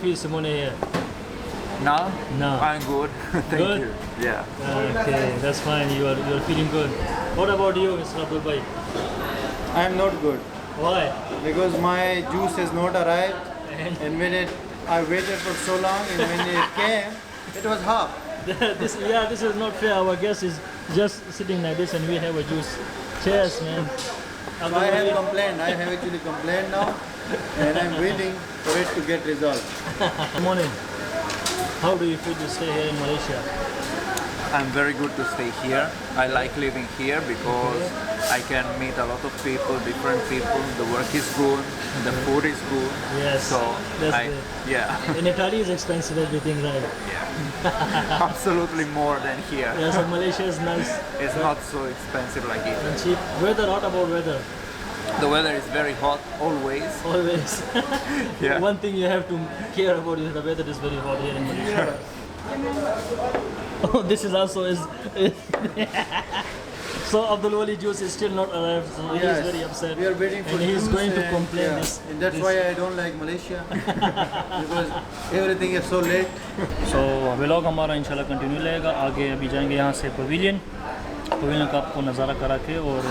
feel, Simone, here? Now? No. I'm good. Thank Good? you. Yeah. Okay, that's fine. You are feeling good. What about you, Mr. Abdul Bhai? I am not good Why? because my juice has not arrived, And and I waited for so long, and when it came, it was half. this is not fair. Our guest is just sitting like this, and we have a juice. Cheers, man. So I have complained. I have actually complained now, and I'm waiting for it to get resolved. Good morning. How do you feel to stay here in Malaysia? I'm very good to stay here. I like living here because I can meet a lot of people, different people. The work is good, the food is good. Yes, So that's yeah, In Italy is expensive everything, right? yeah, absolutely more than here. Yeah, so Malaysia is nice It's not so expensive like and Italy. cheap. Weather, what about weather? The weather is very hot always. Always. Yeah. One thing you have to care about is the weather is very hot here in Malaysia. Oh, this is also So Abdul Wali juice is still not arrived, so he is very upset. We are waiting for and he is juice going to and, complain yeah, this. and that's why I don't like Malaysia because everything is so late. So vlog हमारा इंशाल्लाह continue रहेगा. आगे अभी जाएंगे यहाँ से pavilion का आपको नज़ारा करा के, और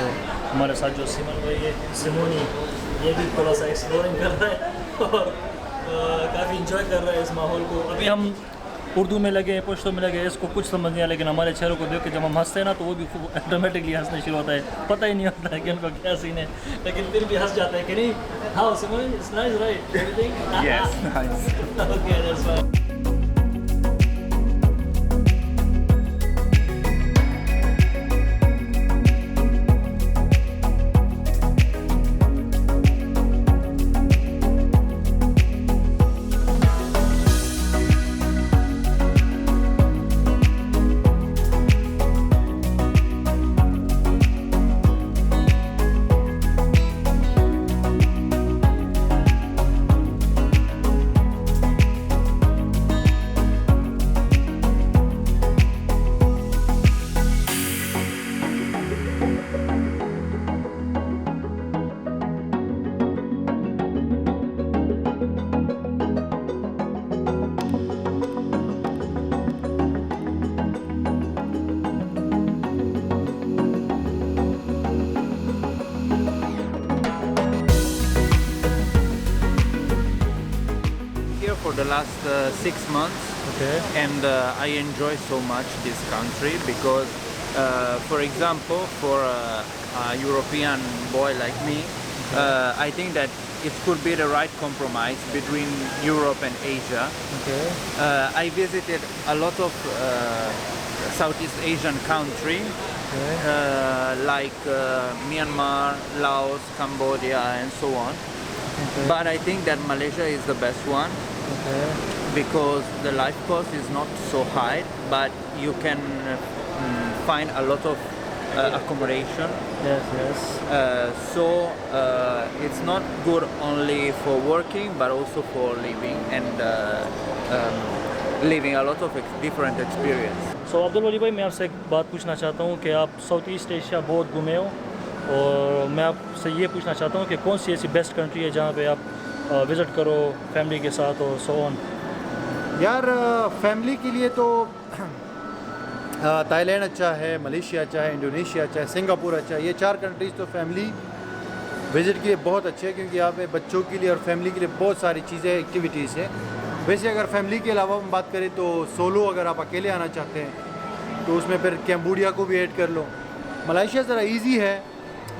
हमारे साथ जो सिमन भाई है, सिमोनी, ये भी थोड़ा सा एक्सप्लोरिंग कर रहा है और काफ़ी इंजॉय कर रहा है इस माहौल को. अभी हम उर्दू में लगे हैं, पश्तो में लगे हैं, इसको कुछ समझ नहीं आया, लेकिन हमारे चेहरों को देख के जब हम हंसते हैं ना तो वो भी ऑटोमेटिकली हंसने शुरू होता है. पता ही नहीं होता है कि उनका क्या सीन है, लेकिन फिर भी हंस जाता है कि नहीं. How Simone, it's nice right everything? Yes, nice. Okay, that's fine. For the last 6 months, Okay. and I enjoy so much this country because, for example, for a European boy like me, I think that it could be the right compromise between Europe and Asia. Okay. I visited a lot of Southeast Asian countries like Myanmar, Laos, Cambodia, and so on. Okay. But I think that Malaysia is the best one. Okay. Because the life cost is not so high, but you can find a lot of accommodation. Yes, yes. So it's not good only for working, but also for living and living a lot of different experience. So Abdul Wali भाई, मैं आपसे एक बात पूछना चाहता हूँ कि आप साउथ ईस्ट एशिया बहुत घूमे हो, और मैं आपसे ये पूछना चाहता हूँ कि कौन सी ऐसी बेस्ट कंट्री है जहाँ पे आप विज़िट करो फैमिली के साथ और सो ऑन. यार फैमिली के लिए तो थाईलैंड अच्छा है, मलेशिया अच्छा है, इंडोनेशिया अच्छा है, सिंगापुर अच्छा है. ये 4 कंट्रीज़ तो फैमिली विज़िट के लिए बहुत अच्छे हैं, क्योंकि यहाँ पे बच्चों के लिए और फैमिली के लिए बहुत सारी चीज़ें, एक्टिविटीज़ हैं. वैसे अगर फैमिली के अलावा हम बात करें तो सोलो अगर आप अकेले आना चाहते हैं तो उसमें फिर कैम्बोडिया को भी ऐड कर लो. मलेशिया ज़रा ईजी है,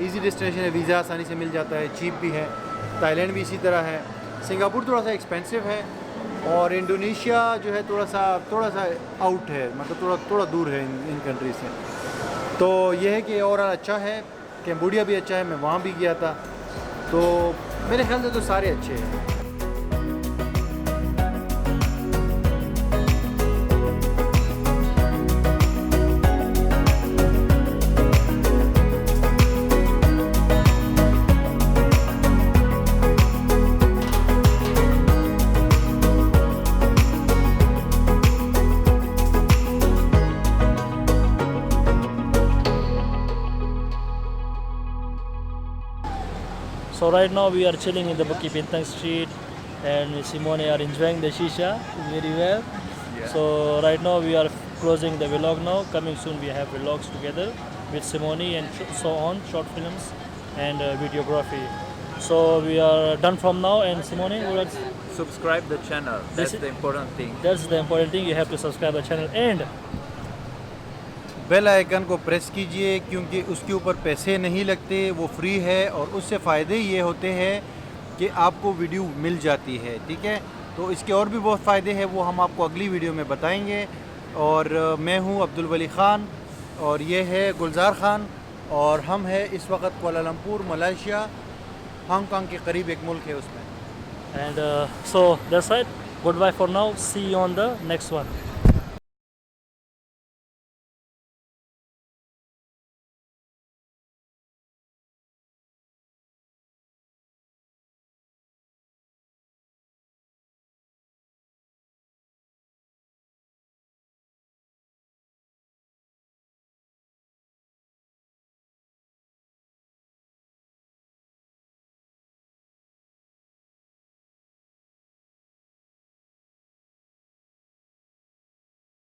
ईजी डेस्टिनेशन है, वीज़ा आसानी से मिल जाता है, चीप भी है. थाईलैंड भी इसी तरह है. सिंगापुर थोड़ा सा एक्सपेंसिव है, और इंडोनेशिया जो है थोड़ा सा आउट है, मतलब थोड़ा दूर है इन कंट्री से. तो ये है कि ओवरऑल अच्छा है. कैम्बोडिया भी अच्छा है, मैं वहाँ भी गया था, तो मेरे ख्याल से तो सारे अच्छे हैं. So right now we are chilling in the Bukit Bintang street, and Simone are enjoying the shisha very well. Yeah. So right now we are closing the vlog now. Coming soon we have vlogs together with Simone and so on, short films and videography. So we are done from now, and Simone, let's, Subscribe the channel. That's the important thing. that's the important thing. You have to subscribe the channel and bell icon को press कीजिए, क्योंकि उसके ऊपर पैसे नहीं लगते, वो free है और उससे फ़ायदे ये होते हैं कि आपको वीडियो मिल जाती है, ठीक है। तो इसके और भी बहुत फ़ायदे हैं, वो हम आपको अगली वीडियो में बताएंगे। और मैं हूँ अब्दुल वली ख़ान और ये है गुलजार ख़ान, और हम हैं इस वक्त कुआलालंपुर, मलेशिया, हांगकांग के करीब एक मुल्क है उसमें। so that's it. Goodbye for now. See you on the next one.